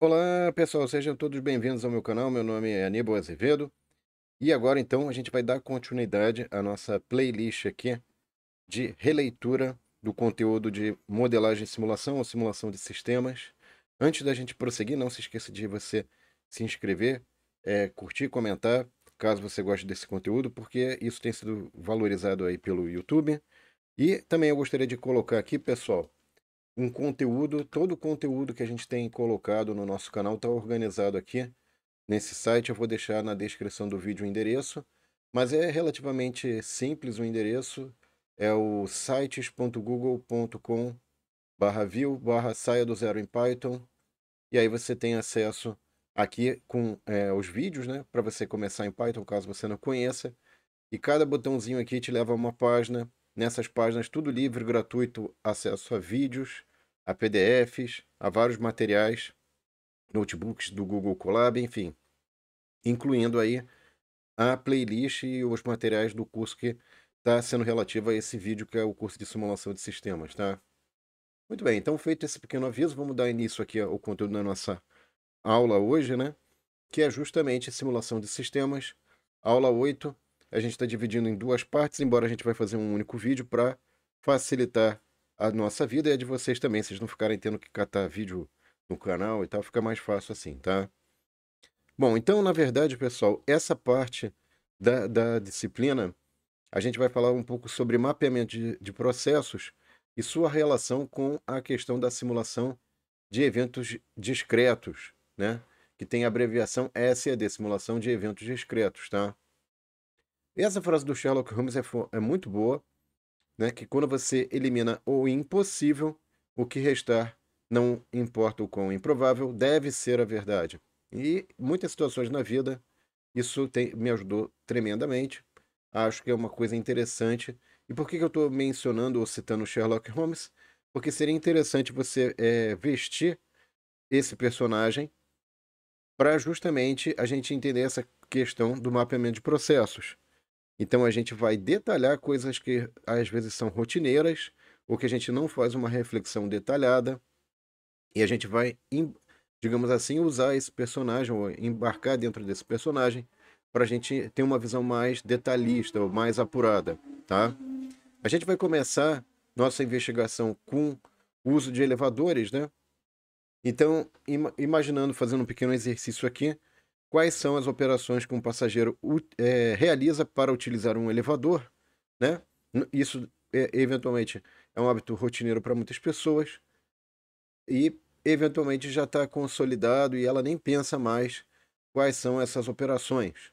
Olá, pessoal, sejam todos bem-vindos ao meu canal. Meu nome é Aníbal Azevedo e agora então a gente vai dar continuidade à nossa playlist aqui de releitura do conteúdo de modelagem e simulação ou simulação de sistemas. Antes da gente prosseguir, não se esqueça de você se inscrever, curtir, comentar, caso você goste desse conteúdo, porque isso tem sido valorizado aí pelo YouTube. E também eu gostaria de colocar aqui, pessoal, um conteúdo, todo o conteúdo que a gente tem colocado no nosso canal está organizado aqui nesse site. Eu vou deixar na descrição do vídeo o endereço, mas é relativamente simples o endereço. É o sites.google.com/view/saia do zero em Python. E aí você tem acesso aqui com os vídeos, né? Para você começar em Python, caso você não conheça. E cada botãozinho aqui te leva a uma página. Nessas páginas, tudo livre, gratuito, acesso a vídeos, a PDFs, a vários materiais, notebooks do Google Colab, enfim, incluindo aí a playlist e os materiais do curso que está sendo relativo a esse vídeo, que é o curso de simulação de sistemas, tá? Muito bem, então feito esse pequeno aviso, vamos dar início aqui ao conteúdo da nossa aula hoje, né? Que é justamente simulação de sistemas. Aula 8, a gente está dividindo em duas partes, embora a gente vai fazer um único vídeo para facilitar a nossa vida e a de vocês também, vocês não ficarem tendo que catar vídeo no canal e tal, fica mais fácil assim, tá? Bom, então, na verdade, pessoal, essa parte da disciplina, a gente vai falar um pouco sobre mapeamento de processos e sua relação com a questão da simulação de eventos discretos, né? Que tem a abreviação SED, simulação de eventos discretos, tá? E essa frase do Sherlock Holmes é muito boa, né? Que quando você elimina o impossível, o que restar, não importa o quão improvável, deve ser a verdade. E muitas situações na vida, isso me ajudou tremendamente. Acho que é uma coisa interessante. E por que que eu estou mencionando ou citando Sherlock Holmes? Porque seria interessante você vestir esse personagem para justamente a gente entender essa questão do mapeamento de processos. Então a gente vai detalhar coisas que às vezes são rotineiras ou que a gente não faz uma reflexão detalhada e a gente vai, digamos assim, usar esse personagem ou embarcar dentro desse personagem para a gente ter uma visão mais detalhista ou mais apurada, tá? A gente vai começar nossa investigação com o uso de elevadores, né? Então, imaginando, fazendo um pequeno exercício aqui, quais são as operações que um passageiro realiza para utilizar um elevador, né? Isso, eventualmente, é um hábito rotineiro para muitas pessoas e, eventualmente, já está consolidado e ela nem pensa mais quais são essas operações.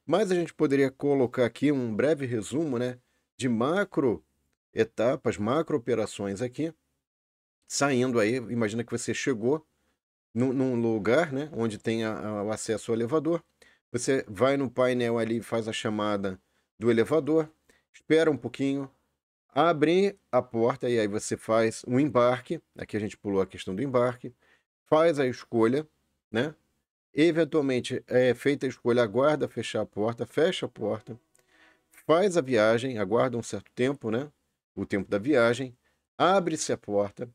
Mas a gente poderia colocar aqui um breve resumo, né, de macro etapas, macro operações aqui, saindo aí, imagina que você chegou num lugar, né, onde tem o acesso ao elevador. Você vai no painel ali, faz a chamada do elevador, espera um pouquinho, abre a porta e aí você faz um embarque. Aqui a gente pulou a questão do embarque, faz a escolha, né? Eventualmente, feita a escolha, aguarda fechar a porta, fecha a porta, faz a viagem, aguarda um certo tempo, né? O tempo da viagem, abre-se a porta,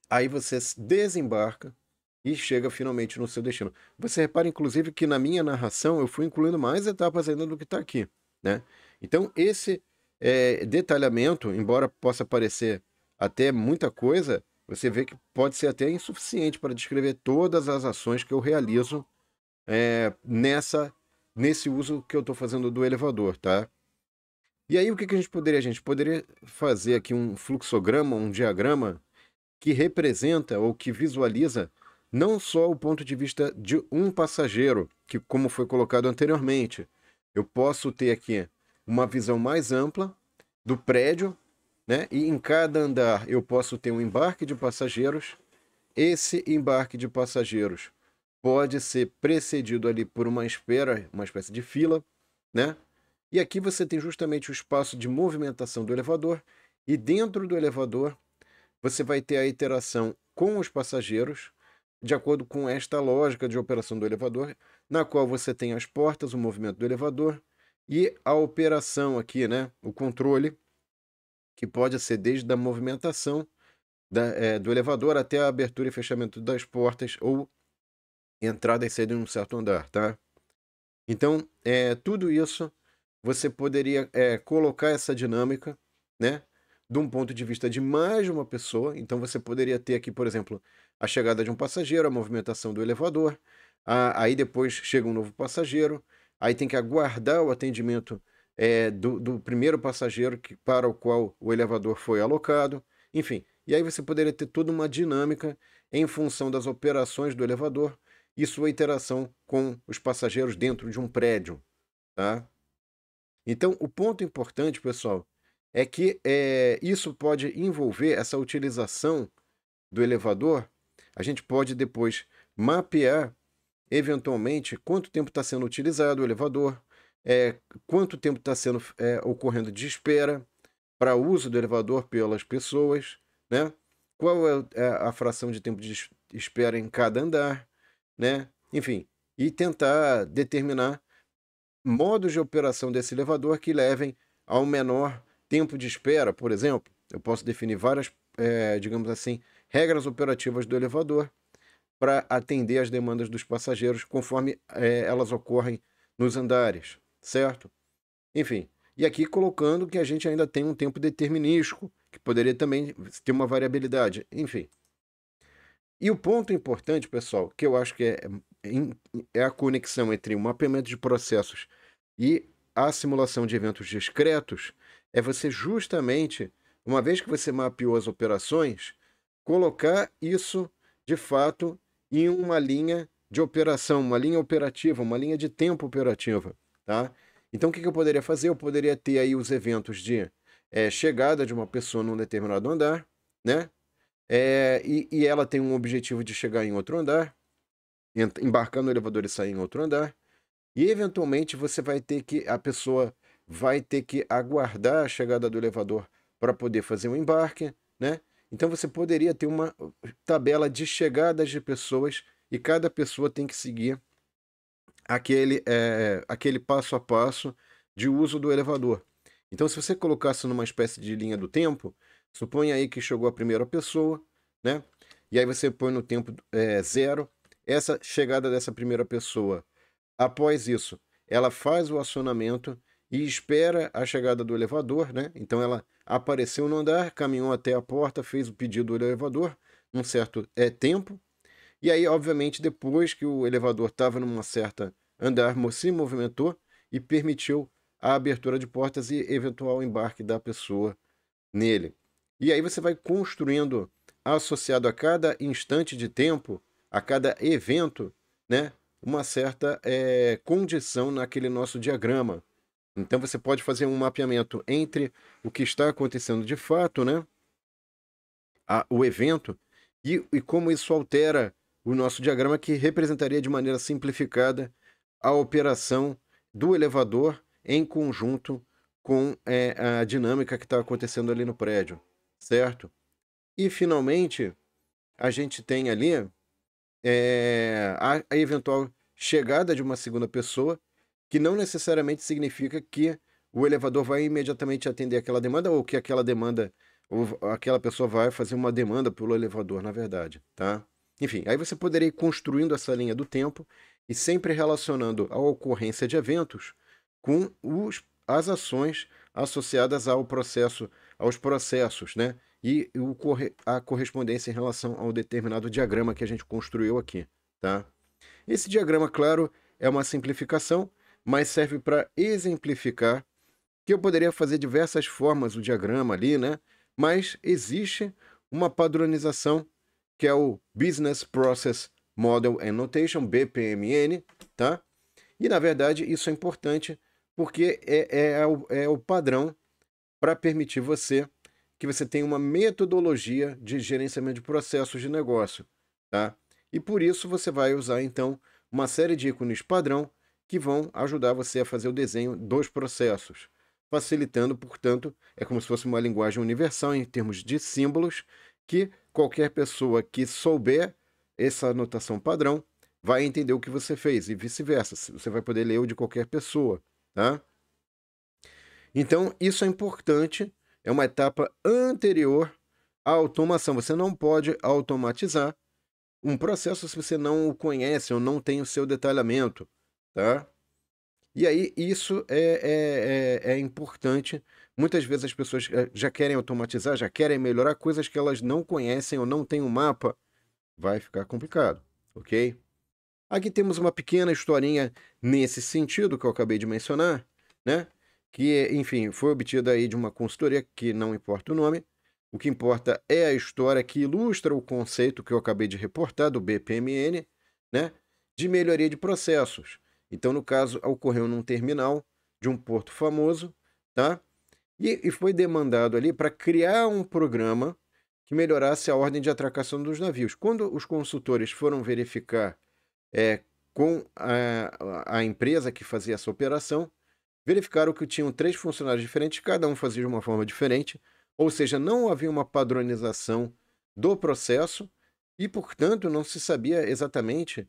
aí você desembarca e chega finalmente no seu destino. Você repara, inclusive, que na minha narração eu fui incluindo mais etapas ainda do que está aqui, né? Então, esse detalhamento, embora possa parecer até muita coisa, você vê que pode ser até insuficiente para descrever todas as ações que eu realizo nesse uso que eu estou fazendo do elevador, tá? E aí, o que que a gente poderia? A gente poderia fazer aqui um fluxograma, um diagrama que representa ou que visualiza não só o ponto de vista de um passageiro, que como foi colocado anteriormente, eu posso ter aqui uma visão mais ampla do prédio, né? E em cada andar eu posso ter um embarque de passageiros. Esse embarque de passageiros pode ser precedido ali por uma espera, uma espécie de fila, né? E aqui você tem justamente o espaço de movimentação do elevador, e dentro do elevador você vai ter a interação com os passageiros, de acordo com esta lógica de operação do elevador, na qual você tem as portas, o movimento do elevador e a operação aqui, né? O controle, que pode ser desde a movimentação do elevador até a abertura e fechamento das portas ou entrada e saída em um certo andar, tá? Então, tudo isso você poderia colocar essa dinâmica, né? De um ponto de vista de mais de uma pessoa. Então, você poderia ter aqui, por exemplo, a chegada de um passageiro, a movimentação do elevador, aí depois chega um novo passageiro, aí tem que aguardar o atendimento do primeiro passageiro para o qual o elevador foi alocado, enfim. E aí você poderia ter toda uma dinâmica em função das operações do elevador e sua interação com os passageiros dentro de um prédio, tá? Então, o ponto importante, pessoal, é que isso pode envolver essa utilização do elevador. A gente pode depois mapear, eventualmente, quanto tempo está sendo utilizado o elevador, quanto tempo está sendo ocorrendo de espera para uso do elevador pelas pessoas, né? Qual é a fração de tempo de espera em cada andar, né? Enfim, e tentar determinar modos de operação desse elevador que levem ao menor tempo de espera, por exemplo. Eu posso definir várias, digamos assim, regras operativas do elevador para atender às demandas dos passageiros conforme elas ocorrem nos andares, certo? Enfim, e aqui colocando que a gente ainda tem um tempo determinístico, que poderia também ter uma variabilidade, enfim. E o ponto importante, pessoal, que eu acho que é a conexão entre o mapeamento de processos e a simulação de eventos discretos, é você justamente, uma vez que você mapeou as operações, colocar isso de fato em uma linha de operação, uma linha operativa, uma linha de tempo operativa, tá? Então, o que eu poderia fazer? Eu poderia ter aí os eventos de chegada de uma pessoa num determinado andar, né? E ela tem um objetivo de chegar em outro andar, embarcar no elevador e sair em outro andar. E eventualmente a pessoa vai ter que aguardar a chegada do elevador para poder fazer o embarque, né? Então você poderia ter uma tabela de chegadas de pessoas e cada pessoa tem que seguir aquele passo a passo de uso do elevador. Então, se você colocasse numa espécie de linha do tempo, suponha aí que chegou a primeira pessoa, né? E aí você põe no tempo zero essa chegada dessa primeira pessoa. Após isso, ela faz o acionamento e espera a chegada do elevador, né? Então ela apareceu no andar, caminhou até a porta, fez o pedido do elevador, num certo tempo, e aí, obviamente, depois que o elevador estava numa certa andar, se movimentou e permitiu a abertura de portas e eventual embarque da pessoa nele. E aí você vai construindo, associado a cada instante de tempo, a cada evento, né, uma certa condição naquele nosso diagrama. Então você pode fazer um mapeamento entre o que está acontecendo de fato, né, o evento, e como isso altera o nosso diagrama, que representaria de maneira simplificada a operação do elevador em conjunto com a dinâmica que está acontecendo ali no prédio, certo? E, finalmente, a gente tem ali a eventual chegada de uma segunda pessoa, que não necessariamente significa que o elevador vai imediatamente atender aquela demanda ou que aquela demanda ou aquela pessoa vai fazer uma demanda pelo elevador, na verdade, tá? Enfim, aí você poderia ir construindo essa linha do tempo e sempre relacionando a ocorrência de eventos com as ações associadas aos processos, né? E a correspondência em relação ao determinado diagrama que a gente construiu aqui, tá? Esse diagrama, claro, é uma simplificação, mas serve para exemplificar que eu poderia fazer diversas formas o diagrama ali, né? Mas existe uma padronização que é o Business Process Model and Notation, BPMN, tá? E, na verdade, isso é importante porque é o padrão para permitir que você tenha uma metodologia de gerenciamento de processos de negócio, tá? E por isso você vai usar, então, uma série de ícones padrão que vão ajudar você a fazer o desenho dos processos, facilitando, portanto, é como se fosse uma linguagem universal em termos de símbolos que qualquer pessoa que souber essa anotação padrão vai entender o que você fez e vice-versa. Você vai poder ler o de qualquer pessoa, tá? Então, isso é importante, é uma etapa anterior à automação. Você não pode automatizar um processo se você não o conhece ou não tem o seu detalhamento, tá? E aí isso é importante. Muitas vezes as pessoas já querem automatizar, já querem melhorar coisas que elas não conhecem ou não têm um mapa, vai ficar complicado, ok? Aqui temos uma pequena historinha nesse sentido que eu acabei de mencionar, né? Que, enfim, foi obtida aí de uma consultoria que não importa o nome. O que importa é a história que ilustra o conceito que eu acabei de reportar do BPMN, né? De melhoria de processos. Então, no caso, ocorreu num terminal de um porto famoso, tá? E foi demandado ali para criar um programa que melhorasse a ordem de atracação dos navios. Quando os consultores foram verificar com a empresa que fazia essa operação, verificaram que tinham 3 funcionários diferentes, cada um fazia de uma forma diferente, ou seja, não havia uma padronização do processo e, portanto, não se sabia exatamente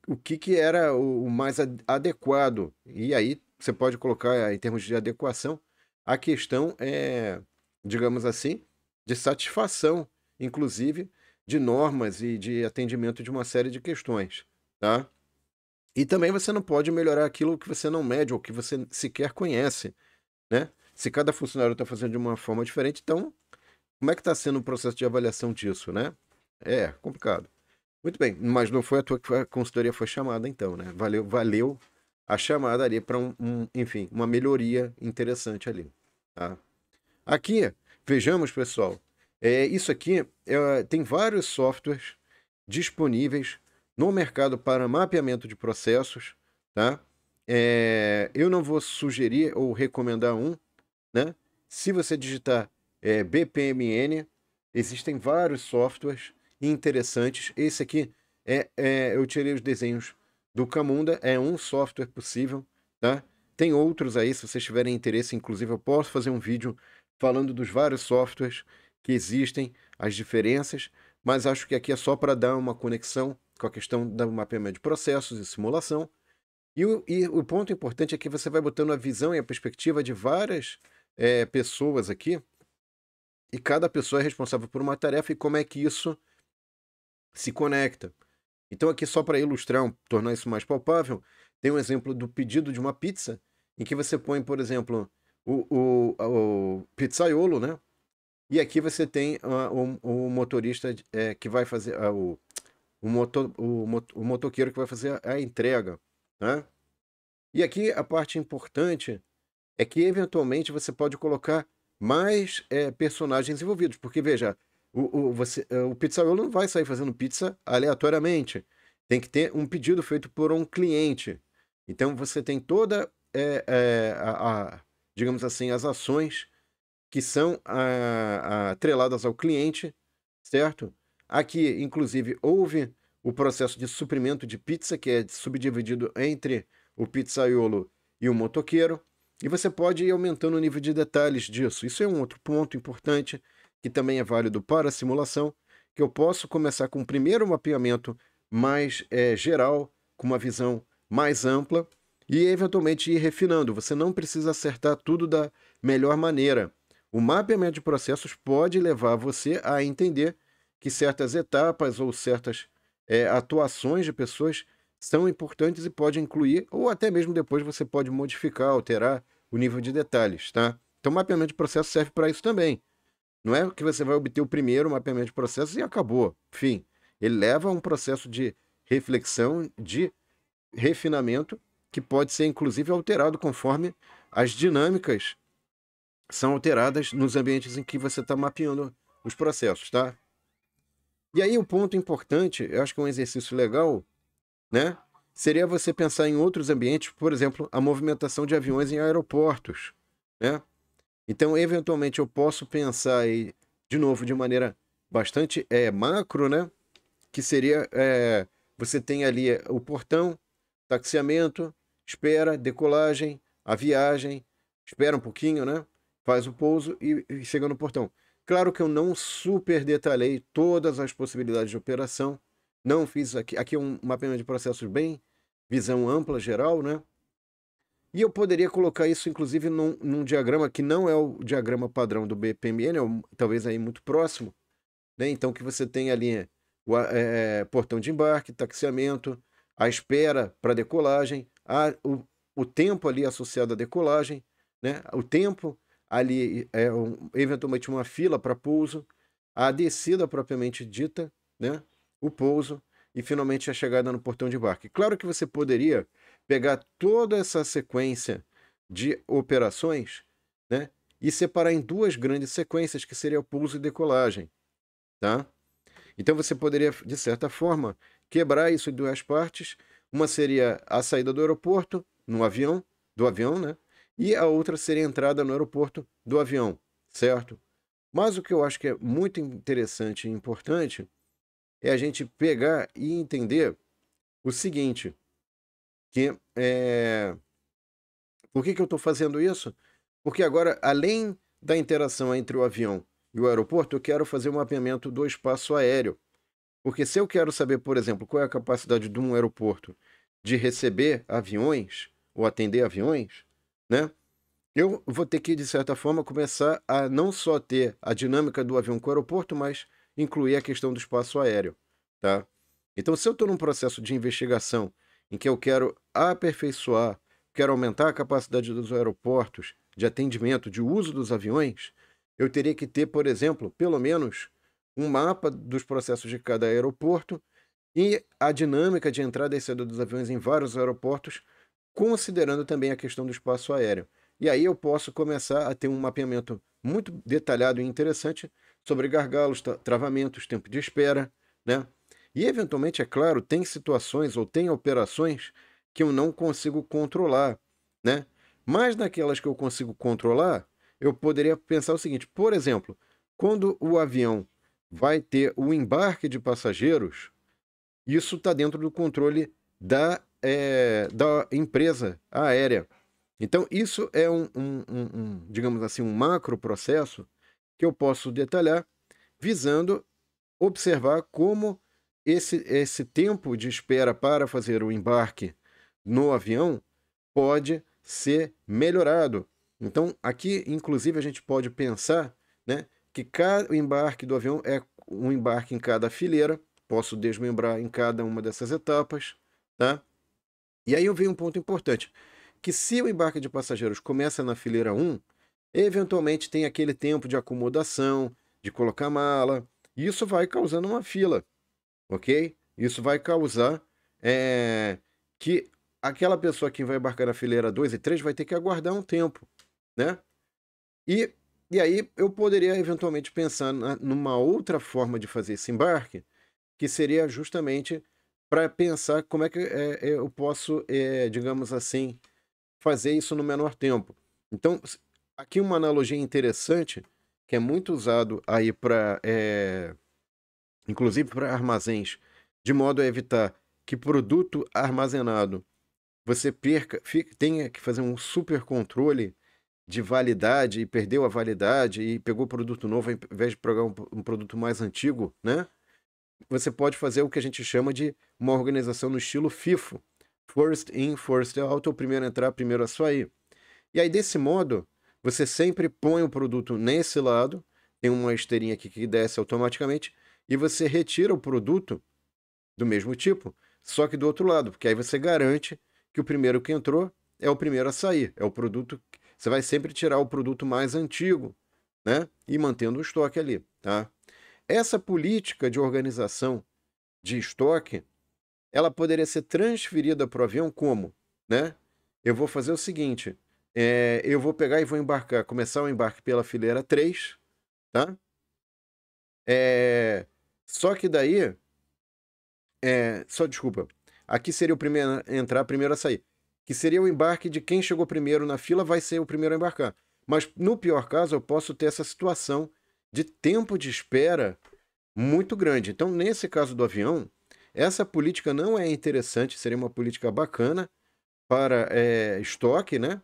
o que era o mais adequado. E aí você pode colocar, em termos de adequação, a questão digamos assim, de satisfação, inclusive, de normas e de atendimento de uma série de questões, tá? E também você não pode melhorar aquilo que você não mede ou que você sequer conhece, né? Se cada funcionário está fazendo de uma forma diferente, então como é que está sendo o processo de avaliação disso, né? É complicado. Muito bem, mas não foi à toa que a consultoria foi chamada então, né? Valeu a chamada ali para enfim, uma melhoria interessante ali, tá? Aqui, vejamos, pessoal, isso aqui tem vários softwares disponíveis no mercado para mapeamento de processos, tá? Eu não vou sugerir ou recomendar um, né? Se você digitar BPMN, existem vários softwares interessantes. Esse aqui eu tirei os desenhos do Camunda, é um software possível, tá? Tem outros aí, se vocês tiverem interesse, inclusive eu posso fazer um vídeo falando dos vários softwares que existem, as diferenças, mas acho que aqui é só para dar uma conexão com a questão do mapeamento de processos e simulação. E o ponto importante é que você vai botando a visão e a perspectiva de várias pessoas aqui, e cada pessoa é responsável por uma tarefa e como é que isso se conecta. Então, aqui, só para ilustrar, tornar isso mais palpável, tem um exemplo do pedido de uma pizza, em que você põe, por exemplo, o pizzaiolo, né? E aqui você tem o motorista que vai fazer, o motoqueiro que vai fazer a entrega, né? E aqui a parte importante é que, eventualmente, você pode colocar mais personagens envolvidos, porque, veja, o pizzaiolo não vai sair fazendo pizza aleatoriamente. Tem que ter um pedido feito por um cliente. Então, você tem toda, digamos assim, as ações que são atreladas ao cliente, certo? Aqui, inclusive, houve o processo de suprimento de pizza, que é subdividido entre o pizzaiolo e o motoqueiro, e você pode ir aumentando o nível de detalhes disso. Isso é um outro ponto importante, que também é válido para a simulação, que eu posso começar com o primeiro mapeamento mais geral, com uma visão mais ampla, e eventualmente ir refinando. Você não precisa acertar tudo da melhor maneira. O mapeamento de processos pode levar você a entender que certas etapas ou certas atuações de pessoas são importantes e pode incluir, ou até mesmo depois você pode modificar, alterar o nível de detalhes, tá? Então, o mapeamento de processo serve para isso também. Não é que você vai obter o primeiro mapeamento de processos e acabou. Enfim, ele leva a um processo de reflexão, de refinamento, que pode ser inclusive alterado conforme as dinâmicas são alteradas nos ambientes em que você está mapeando os processos, tá? E aí o ponto importante, eu acho que é um exercício legal, né? Seria você pensar em outros ambientes, por exemplo, a movimentação de aviões em aeroportos, né? Então, eventualmente, eu posso pensar aí, de novo, de maneira bastante macro, né? Que seria, você tem ali o portão, taxiamento, espera, decolagem, a viagem, espera um pouquinho, né? Faz o pouso e chega no portão. Claro que eu não super detalhei todas as possibilidades de operação, não fiz aqui é um mapeamento de processos bem visão ampla, geral, né? E eu poderia colocar isso, inclusive, num diagrama que não é o diagrama padrão do BPMN, talvez aí muito próximo, né? Então, que você tem ali portão de embarque, taxiamento, a espera para decolagem, o tempo ali associado à decolagem, né? O tempo ali, eventualmente uma fila para pouso, a descida propriamente dita, né? O pouso e finalmente a chegada no portão de embarque. Claro que você poderia pegar toda essa sequência de operações, né? E separar em duas grandes sequências, que seria o pouso e decolagem, tá? Então você poderia, de certa forma, quebrar isso em duas partes. Uma seria a saída do aeroporto no avião, do avião, né? E a outra seria a entrada no aeroporto do avião, certo? Mas o que eu acho que é muito interessante e importante é a gente pegar e entender o seguinte, que por que eu estou fazendo isso? Porque agora, além da interação entre o avião e o aeroporto, eu quero fazer um mapeamento do espaço aéreo. Porque se eu quero saber, por exemplo, qual é a capacidade de um aeroporto de receber aviões ou atender aviões, né? Eu vou ter que, de certa forma, começar a não só ter a dinâmica do avião com o aeroporto, mas incluir a questão do espaço aéreo, tá? Então, se eu estou num processo de investigação em que eu quero aperfeiçoar, quero aumentar a capacidade dos aeroportos de atendimento, de uso dos aviões, eu teria que ter, por exemplo, pelo menos um mapa dos processos de cada aeroporto e a dinâmica de entrada e saída dos aviões em vários aeroportos, considerando também a questão do espaço aéreo. E aí eu posso começar a ter um mapeamento muito detalhado e interessante sobre gargalos, travamentos, tempo de espera, né? E eventualmente, é claro, tem situações ou tem operações que eu não consigo controlar, né? Mas naquelas que eu consigo controlar, eu poderia pensar o seguinte, por exemplo, quando o avião vai ter o embarque de passageiros, isso está dentro do controle da empresa aérea. Então, isso é digamos assim, um macro processo que eu posso detalhar, visando observar como esse tempo de espera para fazer o embarque no avião pode ser melhorado. Então, aqui, inclusive, a gente pode pensar, né, que cada embarque do avião é um embarque em cada fileira, posso desmembrar em cada uma dessas etapas, tá? E aí eu venho um ponto importante, que se o embarque de passageiros começa na fileira 1, eventualmente tem aquele tempo de acomodação, de colocar mala, e isso vai causando uma fila, ok? Isso vai causar que aquela pessoa que vai embarcar na fileira 2 e 3 vai ter que aguardar um tempo, né? E, e aí eu poderia eventualmente pensar numa outra forma de fazer esse embarque, que seria justamente para pensar como é que eu posso, digamos assim, fazer isso no menor tempo. Então, aqui uma analogia interessante, que é muito usado aí para, inclusive para armazéns, de modo a evitar que produto armazenado você tenha que fazer um super controle de validade e perdeu a validade e pegou produto novo ao invés de pegar um produto mais antigo, né? Você pode fazer o que a gente chama de uma organização no estilo FIFO. First in, first out, o primeiro a entrar, primeiro a sair. E aí, desse modo, você sempre põe o produto nesse lado, tem uma esteirinha aqui que desce automaticamente, e você retira o produto do mesmo tipo, só que do outro lado, porque aí você garante que o primeiro que entrou é o primeiro a sair, é o produto. Você vai sempre tirar o produto mais antigo, né? E mantendo o estoque ali, tá? Essa política de organização de estoque, ela poderia ser transferida para o avião como, né? Eu vou fazer o seguinte, eu vou pegar e vou embarcar, começar o embarque pela fileira 3, tá? Só que daí, só desculpa, aqui seria o primeiro a entrar, primeiro a sair, que seria o embarque de quem chegou primeiro na fila vai ser o primeiro a embarcar. Mas no pior caso, eu posso ter essa situação de tempo de espera muito grande. Então, nesse caso do avião, essa política não é interessante, seria uma política bacana para estoque, né?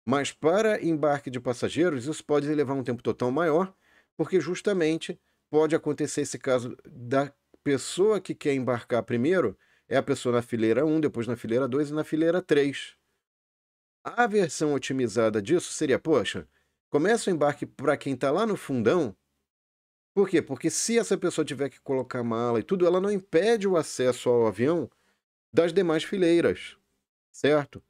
Mas para embarque de passageiros, isso pode levar um tempo total maior, porque justamente pode acontecer esse caso da pessoa que quer embarcar primeiro, é a pessoa na fileira 1, depois na fileira 2 e na fileira 3. A versão otimizada disso seria, poxa, começa o embarque para quem está lá no fundão, Por quê? Porque se essa pessoa tiver que colocar mala e tudo, ela não impede o acesso ao avião das demais fileiras, certo?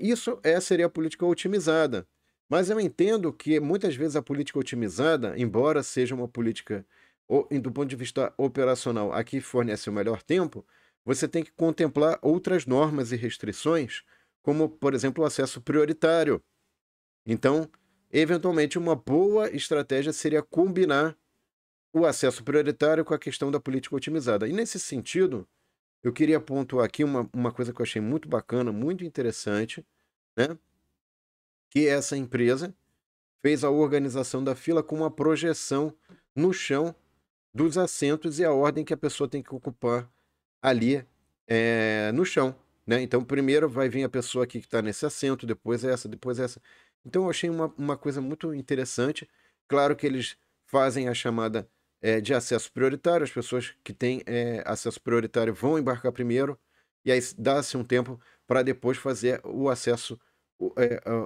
Isso seria a política otimizada. Mas eu entendo que muitas vezes a política otimizada, embora seja uma política do ponto de vista operacional, a que fornece o melhor tempo, você tem que contemplar outras normas e restrições, como, por exemplo, o acesso prioritário. Então, eventualmente, uma boa estratégia seria combinar o acesso prioritário com a questão da política otimizada. E nesse sentido, eu queria pontuar aqui uma coisa que eu achei muito bacana, muito interessante, né? Que essa empresa fez a organização da fila com uma projeção no chão dos assentos e a ordem que a pessoa tem que ocupar ali no chão, né? Então, primeiro vai vir a pessoa aqui que está nesse assento, depois essa, depois essa. Então, eu achei uma coisa muito interessante. Claro que eles fazem a chamada de acesso prioritário, as pessoas que têm acesso prioritário vão embarcar primeiro, e aí dá-se um tempo para depois fazer o acesso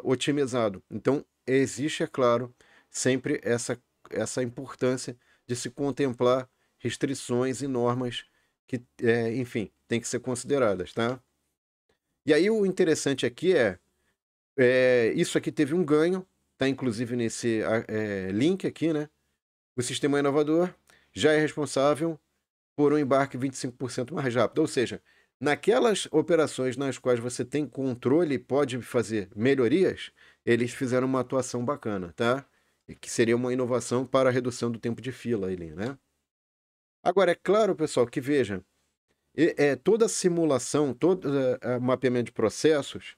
otimizado. Então, existe, é claro, sempre essa importância de se contemplar restrições e normas que, enfim, tem que ser consideradas, tá? E aí o interessante aqui isso aqui teve um ganho, tá inclusive nesse link aqui, né? O sistema inovador já é responsável por um embarque 25% mais rápido. Ou seja, naquelas operações nas quais você tem controle e pode fazer melhorias, eles fizeram uma atuação bacana, tá? E que seria uma inovação para a redução do tempo de fila ali, né? Agora, é claro, pessoal, que veja, toda simulação, todo mapeamento de processos,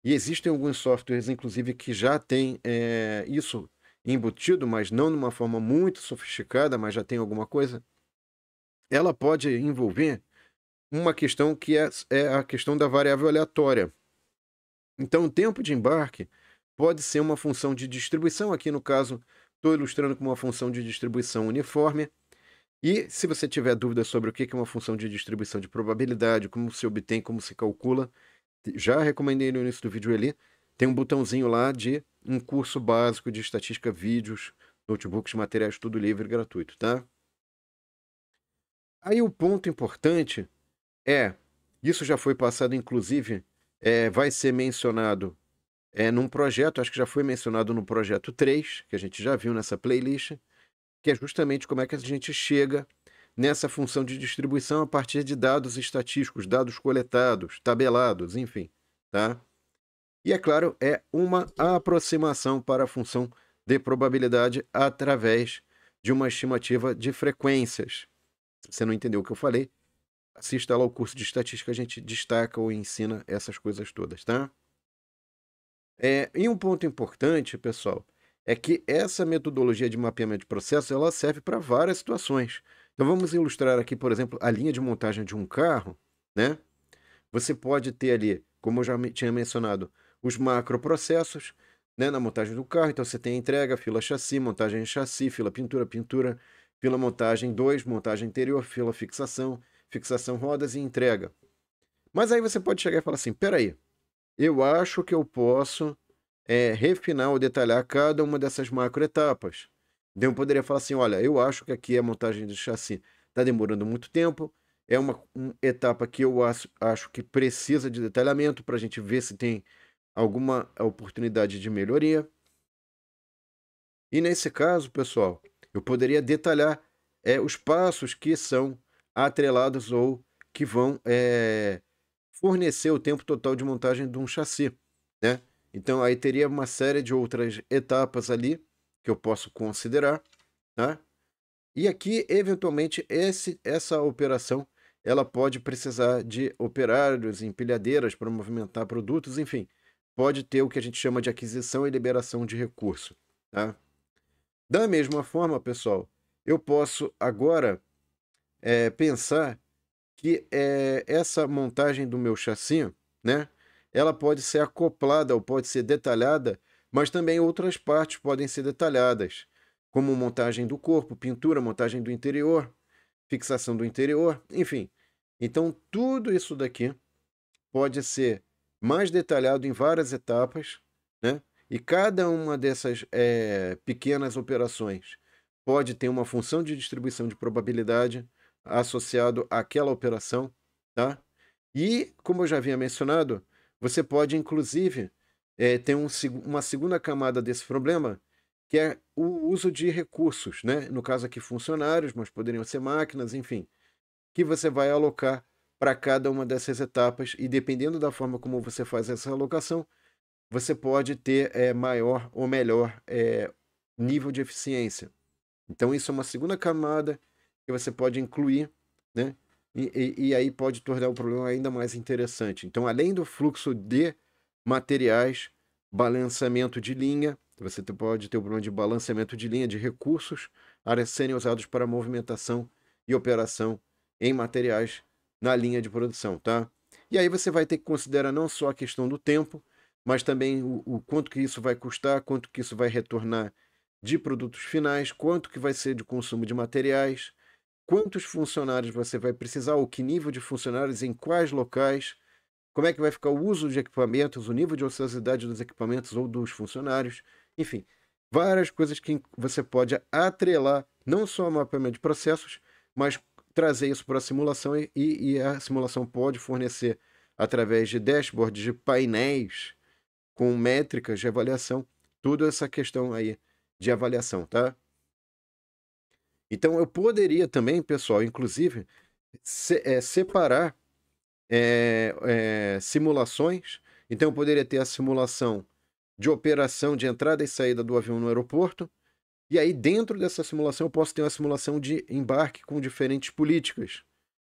e existem alguns softwares, inclusive, que já têm isso embutido, mas não de uma forma muito sofisticada, mas já tem alguma coisa, ela pode envolver uma questão que é a questão da variável aleatória. Então, o tempo de embarque pode ser uma função de distribuição, aqui no caso, estou ilustrando como uma função de distribuição uniforme. E se você tiver dúvidas sobre o que é uma função de distribuição de probabilidade, como se obtém, como se calcula, já recomendei no início do vídeo ali, tem um botãozinho lá de um curso básico de estatística, vídeos, notebooks, materiais, tudo livre e gratuito, tá? Aí o ponto importante isso já foi passado, inclusive, vai ser mencionado num projeto, acho que já foi mencionado no projeto 3, que a gente já viu nessa playlist, que é justamente como é que a gente chega nessa função de distribuição a partir de dados estatísticos, dados coletados, tabelados, enfim, tá? E é claro, é uma aproximação para a função de probabilidade através de uma estimativa de frequências. Se você não entendeu o que eu falei, assista lá o curso de estatística, a gente destaca ou ensina essas coisas todas, tá? E um ponto importante, pessoal, é que essa metodologia de mapeamento de processos, ela serve para várias situações. Então vamos ilustrar aqui, por exemplo, a linha de montagem de um carro, né? Você pode ter ali, como eu já tinha mencionado, os macroprocessos, né, na montagem do carro. Então você tem a entrega, fila chassi, montagem em chassi, fila pintura, pintura, fila montagem 2, montagem interior, fila fixação, fixação rodas e entrega. Mas aí você pode chegar e falar assim, peraí, eu acho que eu posso refinar ou detalhar cada uma dessas macroetapas. Então eu poderia falar assim, olha, eu acho que aqui a montagem do chassi está demorando muito tempo, é uma etapa que eu acho que precisa de detalhamento para a gente ver se tem alguma oportunidade de melhoria. E nesse caso, pessoal, eu poderia detalhar os passos que são atrelados ou que vão fornecer o tempo total de montagem de um chassi, né? Então aí teria uma série de outras etapas ali que eu posso considerar, tá? E aqui, eventualmente, essa operação ela pode precisar de operários, empilhadeiras para movimentar produtos, enfim, pode ter o que a gente chama de aquisição e liberação de recurso, tá? Da mesma forma, pessoal, eu posso agora pensar que essa montagem do meu chassi, né, ela pode ser acoplada ou pode ser detalhada, mas também outras partes podem ser detalhadas, como montagem do corpo, pintura, montagem do interior, fixação do interior, enfim. Então, tudo isso daqui pode ser mais detalhado em várias etapas, né? E cada uma dessas pequenas operações pode ter uma função de distribuição de probabilidade associado àquela operação, tá? E, como eu já havia mencionado, você pode, inclusive, ter uma segunda camada desse problema, que é o uso de recursos, né? No caso aqui, funcionários, mas poderiam ser máquinas, enfim, que você vai alocar para cada uma dessas etapas, e dependendo da forma como você faz essa alocação, você pode ter maior ou melhor nível de eficiência. Então, isso é uma segunda camada que você pode incluir, né? E aí pode tornar o problema ainda mais interessante. Então, além do fluxo de materiais, balanceamento de linha, você pode ter o problema de balanceamento de linha de recursos a serem usados para movimentação e operação em materiais na linha de produção, tá? E aí você vai ter que considerar não só a questão do tempo, mas também o quanto que isso vai custar, quanto que isso vai retornar de produtos finais, quanto que vai ser de consumo de materiais, quantos funcionários você vai precisar, ou que nível de funcionários, em quais locais, como é que vai ficar o uso de equipamentos, o nível de ociosidade dos equipamentos ou dos funcionários, enfim, várias coisas que você pode atrelar, não só ao mapeamento de processos, mas trazer isso para a simulação, e a simulação pode fornecer, através de dashboards, de painéis, com métricas de avaliação, toda essa questão aí de avaliação, tá? Então eu poderia também, pessoal, inclusive, separar simulações. Então eu poderia ter a simulação de operação de entrada e saída do avião no aeroporto, e aí dentro dessa simulação eu posso ter uma simulação de embarque com diferentes políticas,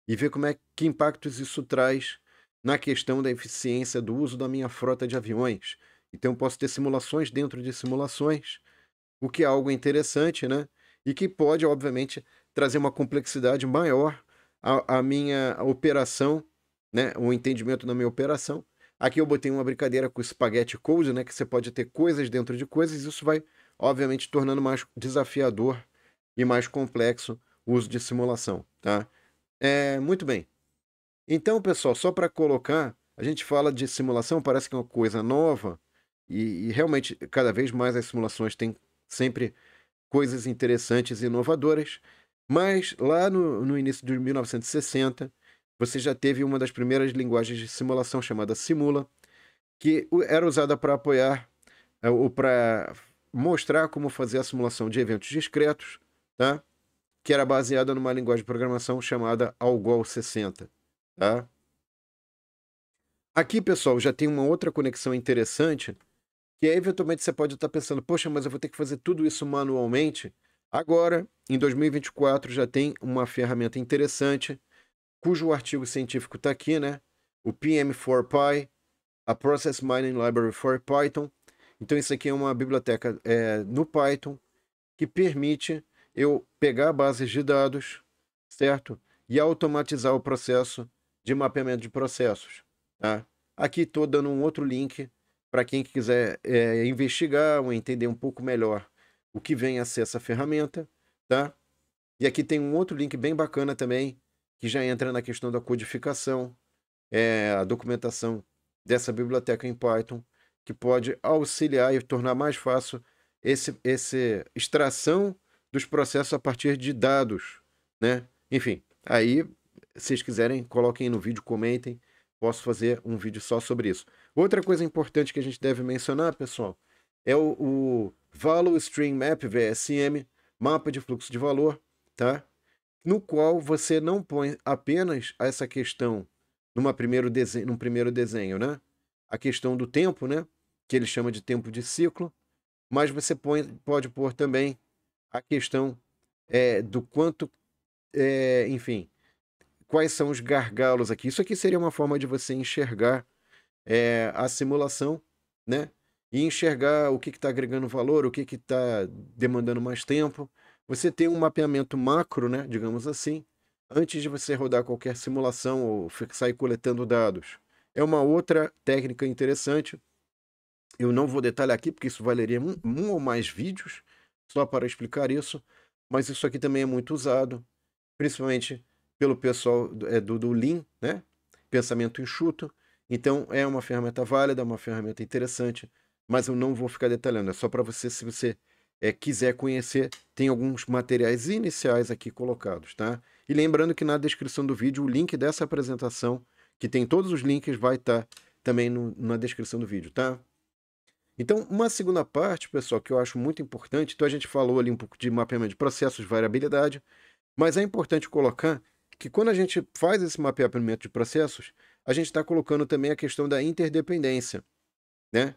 e ver como que impactos isso traz na questão da eficiência do uso da minha frota de aviões. Então eu posso ter simulações dentro de simulações, o que é algo interessante, né? E que pode, obviamente, trazer uma complexidade maior à minha operação, né? O entendimento da minha operação. Aqui eu botei uma brincadeira com o Spaghetti Code, né? Que você pode ter coisas dentro de coisas, e isso vai, obviamente, tornando mais desafiador e mais complexo o uso de simulação, tá? Muito bem. Então, pessoal, só para colocar, a gente fala de simulação, parece que é uma coisa nova, e realmente, cada vez mais as simulações têm sempre coisas interessantes e inovadoras, mas lá no início de 1960, você já teve uma das primeiras linguagens de simulação chamada Simula, que era usada para apoiar ou para mostrar como fazer a simulação de eventos discretos, tá? Que era baseada numa linguagem de programação chamada Algol 60, tá? Aqui, pessoal, já tem uma outra conexão interessante, que aí, eventualmente, você pode estar pensando, poxa, mas eu vou ter que fazer tudo isso manualmente. Agora, em 2024, já tem uma ferramenta interessante, cujo artigo científico está aqui, né? O PM4Py, a Process Mining Library for Python. Então, isso aqui é uma biblioteca no Python que permite eu pegar bases de dados, certo? E automatizar o processo de mapeamento de processos, tá? Aqui estou dando um outro link para quem quiser investigar ou entender um pouco melhor o que vem a ser essa ferramenta, tá? E aqui tem um outro link bem bacana também, que já entra na questão da codificação, a documentação dessa biblioteca em Python, que pode auxiliar e tornar mais fácil esse extração dos processos a partir de dados, né? Enfim, aí, se vocês quiserem, coloquem no vídeo, comentem, posso fazer um vídeo só sobre isso. Outra coisa importante que a gente deve mencionar, pessoal, é o Value Stream Map, VSM, mapa de fluxo de valor, tá? No qual você não põe apenas essa questão num primeiro desenho, né? A questão do tempo, né? Que ele chama de tempo de ciclo, mas você pode pôr também a questão do quanto, enfim, quais são os gargalos aqui. Isso aqui seria uma forma de você enxergar a simulação, né? E enxergar o que está agregando valor, o que está demandando mais tempo. Você tem um mapeamento macro, né? Digamos assim, antes de você rodar qualquer simulação ou sair coletando dados. É uma outra técnica interessante. Eu não vou detalhar aqui, porque isso valeria um ou mais vídeos só para explicar isso, mas isso aqui também é muito usado, principalmente pelo pessoal do Lean, né? Pensamento enxuto. Então, é uma ferramenta válida, uma ferramenta interessante, mas eu não vou ficar detalhando. É só para você, se você quiser conhecer, tem alguns materiais iniciais aqui colocados, tá? E lembrando que na descrição do vídeo, o link dessa apresentação, que tem todos os links, vai estar também na descrição do vídeo, tá? Então, uma segunda parte, pessoal, que eu acho muito importante, então a gente falou ali um pouco de mapeamento de processos, variabilidade, mas é importante colocar que quando a gente faz esse mapeamento de processos, a gente está colocando também a questão da interdependência, né?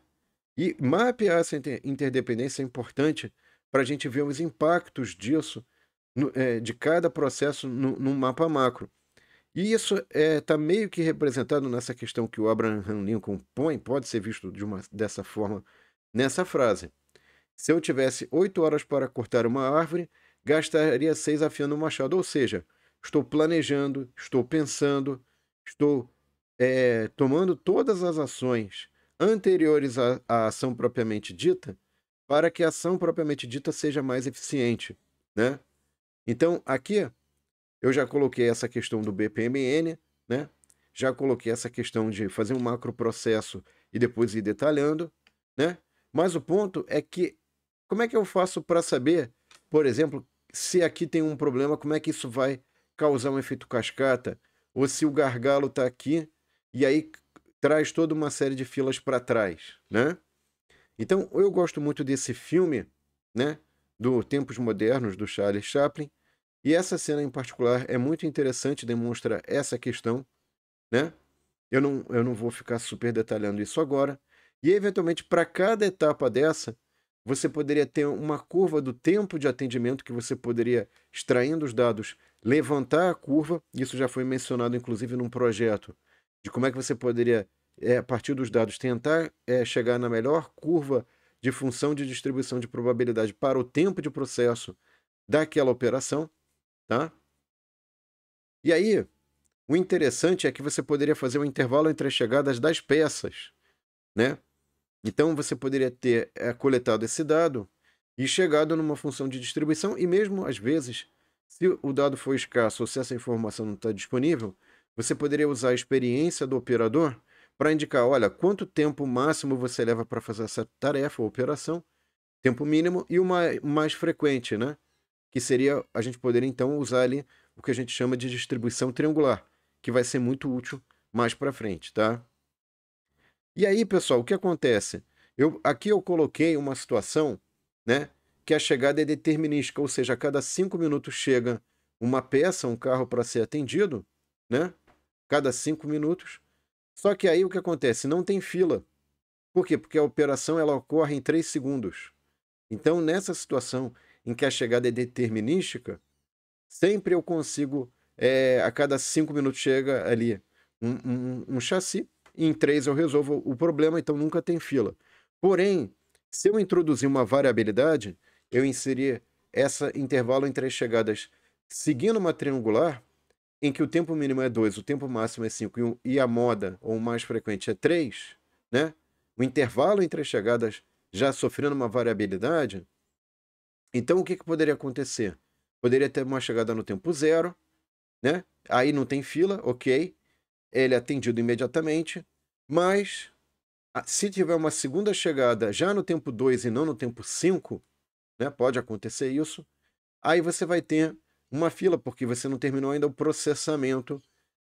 E mapear essa interdependência é importante para a gente ver os impactos disso, de cada processo no mapa macro. E isso está meio que representado nessa questão que o Abraham Lincoln põe, pode ser visto dessa forma nessa frase. Se eu tivesse 8 horas para cortar uma árvore, gastaria 6 afiando o machado. Ou seja, estou planejando, estou pensando, estou tomando todas as ações anteriores à ação propriamente dita, para que a ação propriamente dita seja mais eficiente, né? Então, aqui eu já coloquei essa questão do BPMN, né? Já coloquei essa questão de fazer um macroprocesso e depois ir detalhando, né? Mas o ponto é que, como é que eu faço para saber, por exemplo, se aqui tem um problema, como é que isso vai causar um efeito cascata? Ou se o gargalo está aqui e aí traz toda uma série de filas para trás, né? Então, eu gosto muito desse filme, né? Do Tempos Modernos, do Charles Chaplin, e essa cena em particular é muito interessante, demonstra essa questão, né? Eu não vou ficar super detalhando isso agora. E, eventualmente, para cada etapa dessa, você poderia ter uma curva do tempo de atendimento que você poderia, extraindo os dados, levantar a curva. Isso já foi mencionado, inclusive, num projeto, de como é que você poderia, a partir dos dados, tentar chegar na melhor curva de função de distribuição de probabilidade para o tempo de processo daquela operação, tá? E aí, o interessante é que você poderia fazer um intervalo entre as chegadas das peças, né? Então você poderia ter coletado esse dado e chegado numa função de distribuição, e mesmo às vezes, se o dado for escasso ou se essa informação não está disponível, você poderia usar a experiência do operador para indicar, olha, quanto tempo máximo você leva para fazer essa tarefa ou operação, tempo mínimo e o mais frequente, né? Que seria, a gente poderia então usar ali o que a gente chama de distribuição triangular, que vai ser muito útil mais para frente, tá? E aí, pessoal, o que acontece? Aqui eu coloquei uma situação, né, que a chegada é determinística, ou seja, a cada 5 minutos chega uma peça, um carro para ser atendido, né? Cada 5 minutos. Só que aí o que acontece? Não tem fila. Por quê? Porque a operação ela ocorre em 3 segundos. Então, nessa situação em que a chegada é determinística, sempre eu consigo, a cada 5 minutos chega ali um chassi, e em 3 eu resolvo o problema, então nunca tem fila. Porém, se eu introduzir uma variabilidade, eu inserir esse intervalo entre as chegadas seguindo uma triangular, em que o tempo mínimo é 2, o tempo máximo é 5 e a moda, ou o mais frequente, é 3, né? O intervalo entre as chegadas já sofrendo uma variabilidade, então o que poderia acontecer? Poderia ter uma chegada no tempo zero, né? Aí não tem fila, ok. Ele é atendido imediatamente, mas se tiver uma segunda chegada já no tempo 2 e não no tempo 5, né? Pode acontecer isso. Aí você vai ter uma fila, porque você não terminou ainda o processamento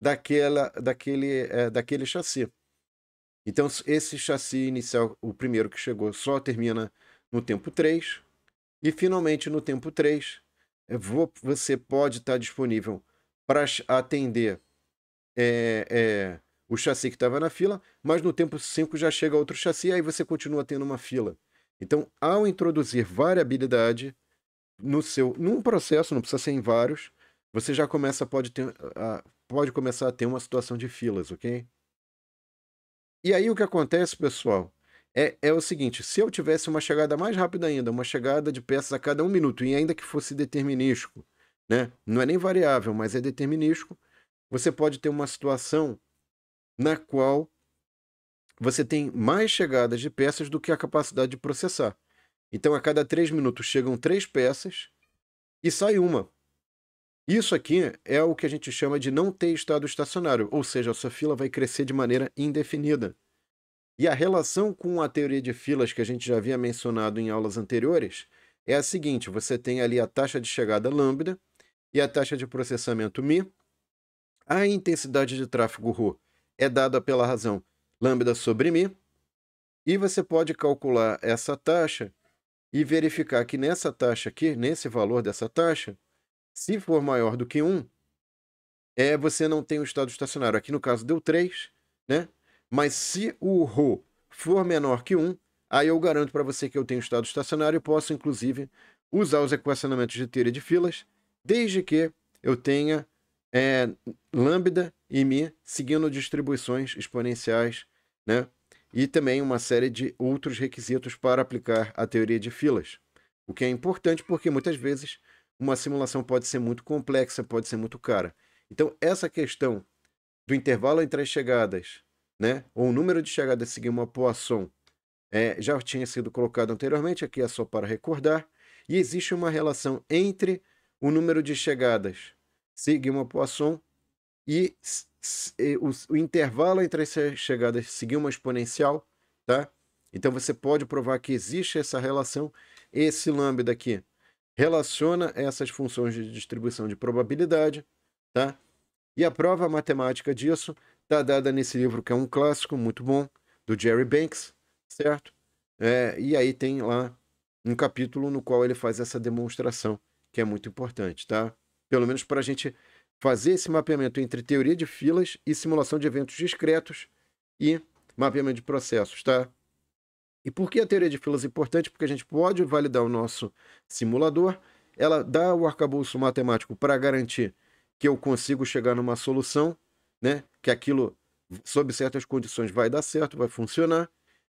daquele chassi. Então, esse chassi inicial, o primeiro que chegou, só termina no tempo 3. E, finalmente, no tempo 3, você pode estar disponível para atender o chassi que estava na fila, mas no tempo 5 já chega outro chassi, aí você continua tendo uma fila. Então, ao introduzir variabilidade num processo, não precisa ser em vários, você já pode começar a ter uma situação de filas, ok? E aí o que acontece, pessoal, é o seguinte: se eu tivesse uma chegada mais rápida ainda, uma chegada de peças a cada 1 minuto, e ainda que fosse determinístico, né? Não é nem variável, mas é determinístico, você pode ter uma situação na qual você tem mais chegadas de peças do que a capacidade de processar. Então, a cada 3 minutos chegam 3 peças e sai uma. Isso aqui é o que a gente chama de não ter estado estacionário, ou seja, a sua fila vai crescer de maneira indefinida. E a relação com a teoria de filas que a gente já havia mencionado em aulas anteriores é a seguinte: você tem ali a taxa de chegada lambda e a taxa de processamento μ. A intensidade de tráfego ρ é dada pela razão lambda sobre μ, e você pode calcular essa taxa e verificar que nessa taxa aqui, nesse valor dessa taxa, se for maior do que 1, você não tem o estado estacionário. Aqui no caso deu 3, né? Mas se o ρ for menor que 1, aí eu garanto para você que eu tenho estado estacionário e posso, inclusive, usar os equacionamentos de teoria de filas, desde que eu tenha lambda e μ seguindo distribuições exponenciais, né? E também uma série de outros requisitos para aplicar a teoria de filas. O que é importante porque muitas vezes uma simulação pode ser muito complexa, pode ser muito cara. Então, essa questão do intervalo entre as chegadas, né, ou o número de chegadas seguir uma Poisson, já tinha sido colocado anteriormente, aqui é só para recordar, e existe uma relação entre o número de chegadas seguir uma Poisson e o intervalo entre as chegadas seguir uma exponencial, tá? Então você pode provar que existe essa relação. Esse lambda aqui relaciona essas funções de distribuição de probabilidade, tá? E a prova matemática disso está dada nesse livro, que é um clássico muito bom, do Jerry Banks, certo? E aí tem lá um capítulo no qual ele faz essa demonstração, que é muito importante, tá? Pelo menos para a gente fazer esse mapeamento entre teoria de filas e simulação de eventos discretos e mapeamento de processos, tá? E por que a teoria de filas é importante? Porque a gente pode validar o nosso simulador, ela dá o arcabouço matemático para garantir que eu consigo chegar numa solução, né? Que aquilo, sob certas condições, vai dar certo, vai funcionar.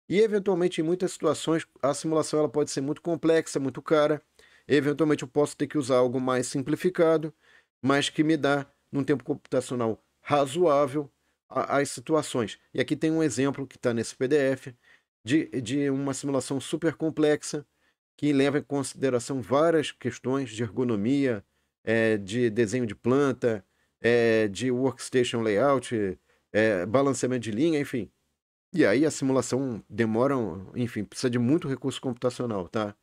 E, eventualmente, em muitas situações, a simulação ela pode ser muito complexa, muito cara. Eventualmente, eu posso ter que usar algo mais simplificado, mas que me dá, num tempo computacional razoável, as situações. E aqui tem um exemplo que está nesse PDF de uma simulação super complexa que leva em consideração várias questões de ergonomia, de desenho de planta, de workstation layout, balanceamento de linha, enfim. E aí a simulação demora, enfim, precisa de muito recurso computacional, tá?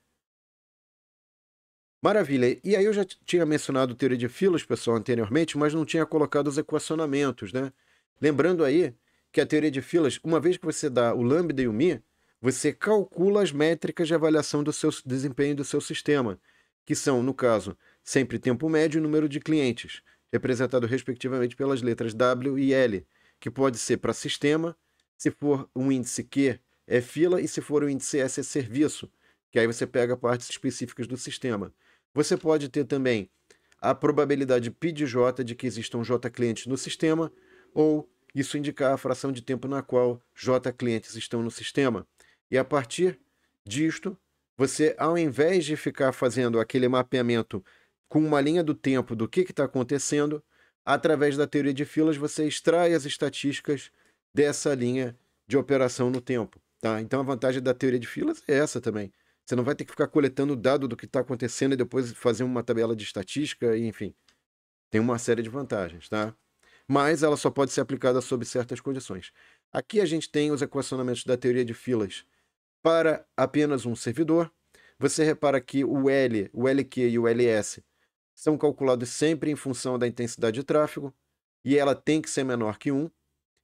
Maravilha. E aí eu já tinha mencionado teoria de filas, pessoal, anteriormente, mas não tinha colocado os equacionamentos, né? Lembrando aí que a teoria de filas, uma vez que você dá o lambda e o μ, você calcula as métricas de avaliação do seu desempenho do seu sistema, que são, no caso, sempre tempo médio e número de clientes, representado respectivamente pelas letras W e L, que pode ser para sistema, se for um índice Q é fila e se for um índice S é serviço, que aí você pega partes específicas do sistema. Você pode ter também a probabilidade π de J de que existam J clientes no sistema, ou isso indicar a fração de tempo na qual J clientes estão no sistema. E a partir disto, você, ao invés de ficar fazendo aquele mapeamento com uma linha do tempo do que está acontecendo, através da teoria de filas, você extrai as estatísticas dessa linha de operação no tempo. Tá? Então a vantagem da teoria de filas é essa também. Você não vai ter que ficar coletando o dado do que está acontecendo e depois fazer uma tabela de estatística, e, enfim. Tem uma série de vantagens, tá? Mas ela só pode ser aplicada sob certas condições. Aqui a gente tem os equacionamentos da teoria de filas para apenas um servidor. Você repara que o L, o LQ e o LS são calculados sempre em função da intensidade de tráfego, e ela tem que ser menor que 1.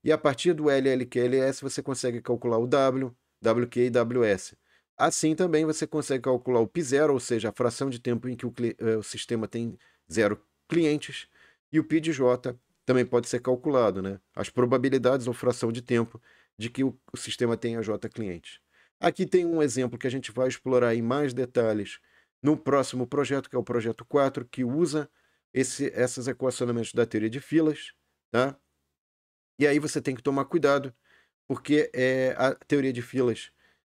E a partir do L, LQ e LS você consegue calcular o W, WQ e WS. Assim também você consegue calcular o π0, ou seja, a fração de tempo em que o sistema tem 0 clientes, e o π de J também pode ser calculado, né? As probabilidades ou fração de tempo de que o sistema tenha J clientes. Aqui tem um exemplo que a gente vai explorar em mais detalhes no próximo projeto, que é o projeto 4, que usa esses equacionamentos da teoria de filas, tá? E aí você tem que tomar cuidado, porque a teoria de filas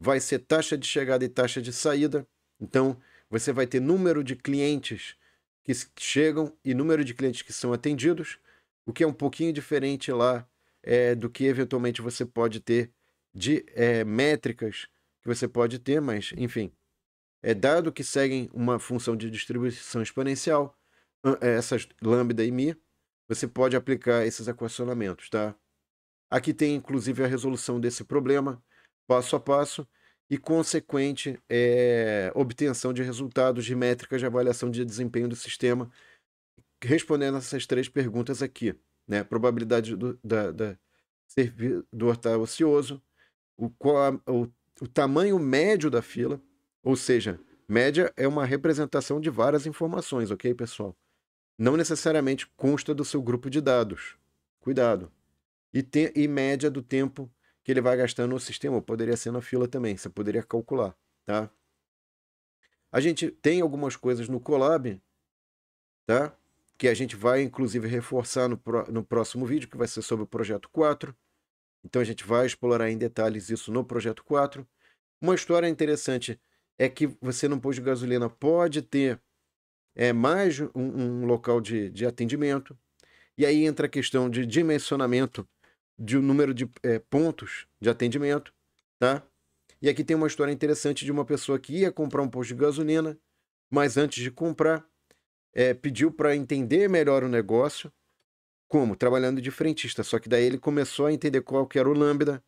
vai ser taxa de chegada e taxa de saída. Então, você vai ter número de clientes que chegam e número de clientes que são atendidos, o que é um pouquinho diferente lá do que eventualmente você pode ter de métricas que você pode ter, mas, enfim, dado que seguem uma função de distribuição exponencial, essas lambda e μ, você pode aplicar esses equacionamentos, tá? Aqui tem, inclusive, a resolução desse problema, passo a passo, e consequente obtenção de resultados de métricas de avaliação de desempenho do sistema, respondendo essas 3 perguntas aqui, né? Probabilidade do servidor estar ocioso, o tamanho médio da fila, ou seja, média é uma representação de várias informações, ok, pessoal? Não necessariamente consta do seu grupo de dados. Cuidado. E média do tempo que ele vai gastar no sistema, ou poderia ser na fila também, você poderia calcular, tá? A gente tem algumas coisas no Colab, tá? Que a gente vai, inclusive, reforçar no próximo vídeo, que vai ser sobre o projeto 4. Então, a gente vai explorar em detalhes isso no projeto 4. Uma história interessante é que você num posto de gasolina pode ter mais um local de atendimento, e aí entra a questão de dimensionamento de um número de pontos de atendimento, tá? E aqui tem uma história interessante de uma pessoa que ia comprar um posto de gasolina, mas antes de comprar, pediu para entender melhor o negócio, como? Trabalhando de frentista, só que daí ele começou a entender qual que era o lambda,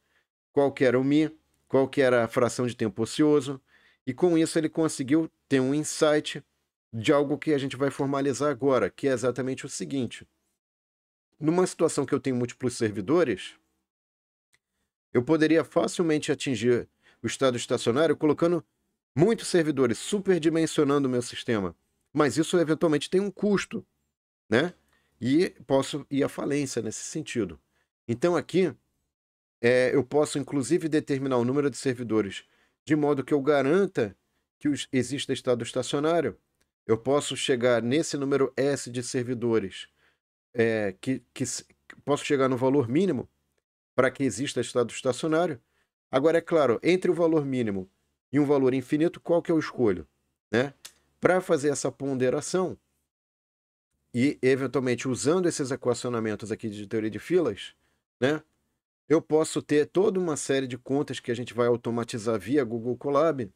qual que era o mi, qual que era a fração de tempo ocioso, e com isso ele conseguiu ter um insight de algo que a gente vai formalizar agora, que é exatamente o seguinte. Numa situação que eu tenho múltiplos servidores, eu poderia facilmente atingir o estado estacionário colocando muitos servidores, superdimensionando o meu sistema. Mas isso eventualmente tem um custo, né? E posso ir à falência nesse sentido. Então aqui, eu posso inclusive determinar o número de servidores de modo que eu garanta que exista estado estacionário. Eu posso chegar nesse número S de servidores, posso chegar no valor mínimo para que exista estado estacionário. Agora, é claro, entre o valor mínimo e um valor infinito, qual que eu escolho? Né? Para fazer essa ponderação, e eventualmente usando esses equacionamentos aqui de teoria de filas, né, eu posso ter toda uma série de contas que a gente vai automatizar via Google Colab,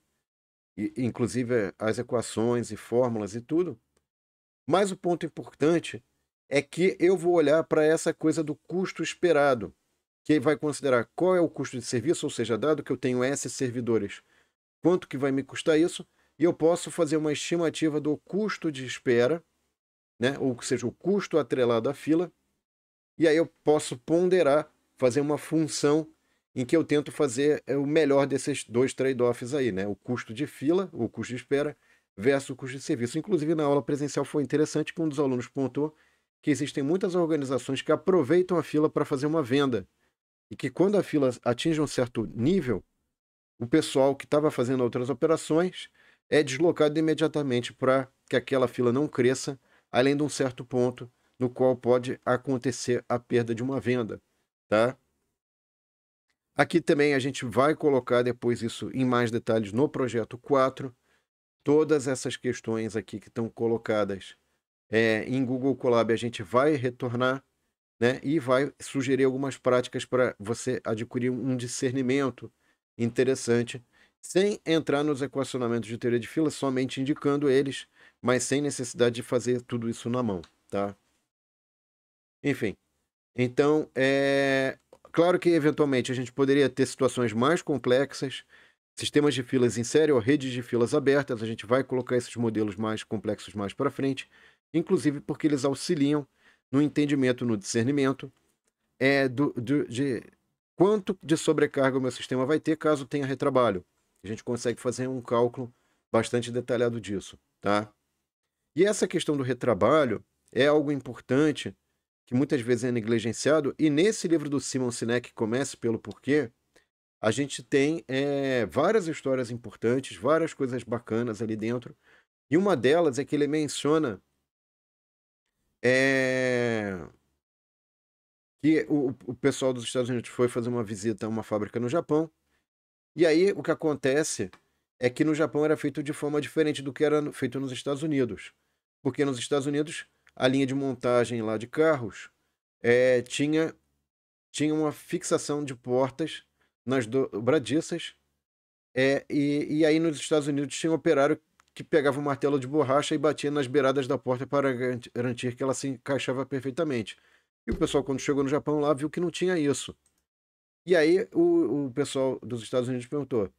inclusive as equações e fórmulas e tudo. Mas o ponto importante é que eu vou olhar para essa coisa do custo esperado, que vai considerar qual é o custo de serviço, ou seja, dado que eu tenho S servidores, quanto que vai me custar isso, e eu posso fazer uma estimativa do custo de espera, né? Ou seja, o custo atrelado à fila, e aí eu posso ponderar, fazer uma função em que eu tento fazer o melhor desses 2 trade-offs aí, né? O custo de fila, o custo de espera, versus o custo de serviço. Inclusive, na aula presencial foi interessante que um dos alunos pontuou que existem muitas organizações que aproveitam a fila para fazer uma venda. E que quando a fila atinge um certo nível, o pessoal que estava fazendo outras operações é deslocado imediatamente para que aquela fila não cresça, além de um certo ponto no qual pode acontecer a perda de uma venda, tá? Aqui também a gente vai colocar depois isso em mais detalhes no projeto 4, todas essas questões aqui que estão colocadas em Google Colab a gente vai retornar, né, e vai sugerir algumas práticas para você adquirir um discernimento interessante, sem entrar nos equacionamentos de teoria de fila, somente indicando eles, mas sem necessidade de fazer tudo isso na mão, tá? Enfim, então, claro que eventualmente a gente poderia ter situações mais complexas, sistemas de filas em série ou redes de filas abertas, a gente vai colocar esses modelos mais complexos mais para frente, inclusive porque eles auxiliam no entendimento, no discernimento de quanto de sobrecarga o meu sistema vai ter caso tenha retrabalho. A gente consegue fazer um cálculo bastante detalhado disso, tá? E essa questão do retrabalho é algo importante que muitas vezes é negligenciado, e nesse livro do Simon Sinek, Comece pelo Porquê, a gente tem várias histórias importantes, várias coisas bacanas ali dentro, e uma delas é que ele menciona que o pessoal dos Estados Unidos foi fazer uma visita a uma fábrica no Japão, e aí o que acontece é que no Japão era feito de forma diferente do que era feito nos Estados Unidos. Porque nos Estados Unidos, a linha de montagem lá de carros tinha uma fixação de portas nas dobradiças, e aí nos Estados Unidos tinha um operário que pegava um martelo de borracha e batia nas beiradas da porta para garantir que ela se encaixava perfeitamente. E o pessoal, quando chegou no Japão lá, viu que não tinha isso. E aí o pessoal dos Estados Unidos perguntou: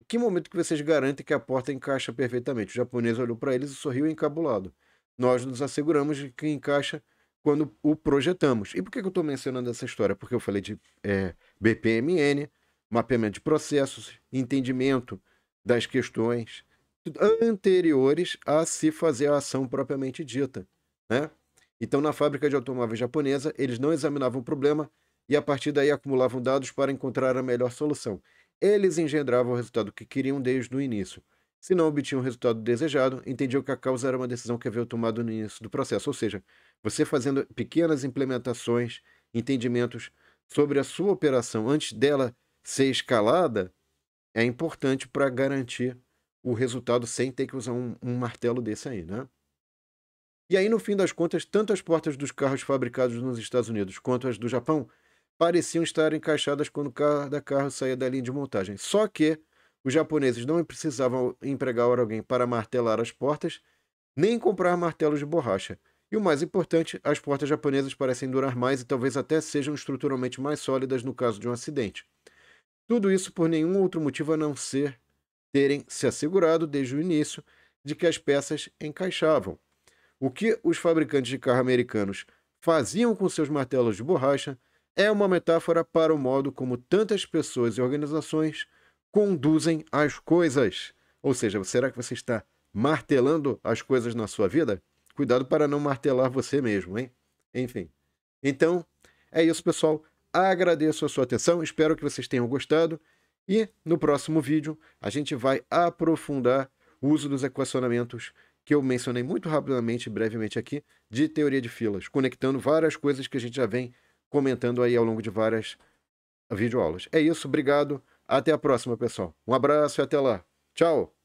Que momento que vocês garantem que a porta encaixa perfeitamente? O japonês olhou para eles e sorriu encabulado. Nós nos asseguramos de que encaixa quando o projetamos. E por que eu estou mencionando essa história? Porque eu falei de BPMN, mapeamento de processos, entendimento das questões anteriores a se fazer a ação propriamente dita, né? Então, na fábrica de automóveis japonesa, eles não examinavam o problema e, a partir daí, acumulavam dados para encontrar a melhor solução. Eles engendravam o resultado que queriam desde o início. Se não obtinham o resultado desejado, entendiam que a causa era uma decisão que havia tomado no início do processo. Ou seja, você fazendo pequenas implementações, entendimentos sobre a sua operação antes dela ser escalada, é importante para garantir o resultado sem ter que usar um martelo desse aí, né? E aí, no fim das contas, tanto as portas dos carros fabricados nos Estados Unidos quanto as do Japão pareciam estar encaixadas quando cada carro saía da linha de montagem. Só que os japoneses não precisavam empregar alguém para martelar as portas, nem comprar martelos de borracha. E o mais importante, as portas japonesas parecem durar mais e talvez até sejam estruturalmente mais sólidas no caso de um acidente. Tudo isso por nenhum outro motivo a não ser terem se assegurado desde o início de que as peças encaixavam. O que os fabricantes de carro americanos faziam com seus martelos de borracha é uma metáfora para o modo como tantas pessoas e organizações conduzem as coisas. Ou seja, será que você está martelando as coisas na sua vida? Cuidado para não martelar você mesmo, hein? Enfim. Então, é isso, pessoal. Agradeço a sua atenção, espero que vocês tenham gostado. E no próximo vídeo a gente vai aprofundar o uso dos equacionamentos que eu mencionei muito rapidamente e brevemente aqui, de teoria de filas, conectando várias coisas que a gente já vem comentando aí ao longo de várias videoaulas. É isso, obrigado, até a próxima, pessoal. Um abraço e até lá. Tchau!